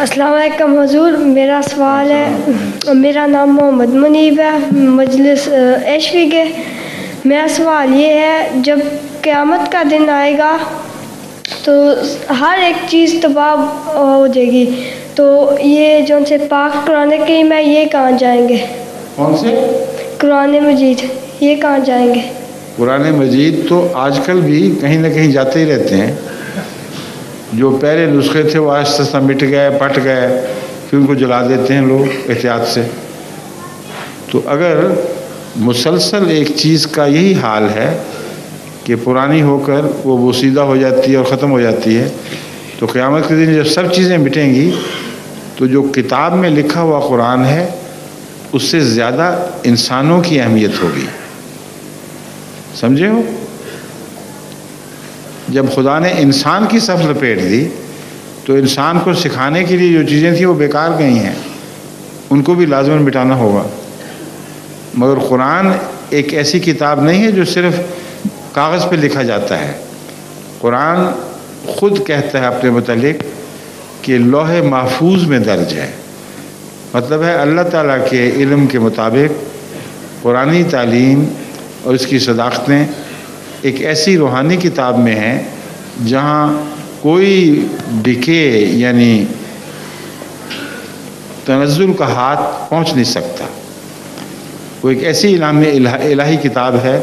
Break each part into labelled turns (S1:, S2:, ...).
S1: السلام علیکم حضور، میرا سوال ہے، میرا نام محمد منیب ہے، مجلس ایشوی کے. میرا سوال یہ ہے، جب قیامت کا دن آئے گا تو ہر ایک چیز تباہ ہو جائے گی، تو یہ جو سے پاک قرآن کریم ہے یہ کہاں جائیں گے؟
S2: کون سے؟
S1: قرآن مجید، یہ کہاں جائیں گے؟ قرآن
S2: مجید تو آج کل بھی کہیں نہ کہیں جاتے ہی رہتے ہیں. جو پہلے نسخے تھے وہ آہستہ آہستہ مٹ گئے، پٹ گئے، پھر ان کو جلا دیتے ہیں لوگ احتیاط سے. تو اگر مسلسل ایک چیز کا یہی حال ہے کہ پرانی ہو کر وہ بوسیدہ ہو جاتی ہے اور ختم ہو جاتی ہے، تو قیامت کے دن جب سب چیزیں مٹیں گی تو جو کتاب میں لکھا ہوا قرآن ہے اس سے زیادہ انسانوں کی اہمیت ہوگی. سمجھے ہو؟ جب خدا نے انسان کی صف لپیٹ دی تو انسان کو سکھانے کے لیے جو چیزیں تھیں وہ بیکار گئی ہیں، ان کو بھی لازماً مٹانا ہوگا. مگر قرآن ایک ایسی کتاب نہیں ہے جو صرف کاغذ پہ لکھا جاتا ہے. قرآن خود کہتا ہے اپنے متعلق کہ لوح محفوظ میں درج ہے. مطلب ہے اللہ تعالیٰ کے علم کے مطابق قرآنی تعلیم اور اس کی صداقتیں ایک ایسی روحانی کتاب میں ہیں جہاں کوئی ڈکے یعنی تنزل کا ہاتھ پہنچ نہیں سکتا. وہ ایک ایسی الہی کتاب ہے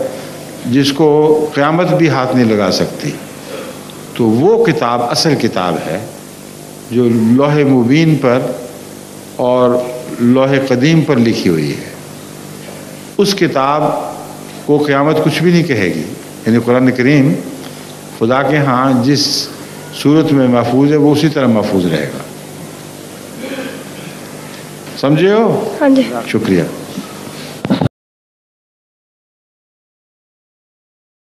S2: جس کو قیامت بھی ہاتھ نہیں لگا سکتی. تو وہ کتاب اصل کتاب ہے جو لوح مبین پر اور لوح قدیم پر لکھی ہوئی ہے. اس کتاب کو قیامت کچھ بھی نہیں کہے گی. یعنی قرآن کریم خدا کے ہاں جس صورت میں محفوظ ہے وہ اسی طرح محفوظ رہے گا. سمجھے ہو؟
S1: ہاں جی.
S2: شکریہ.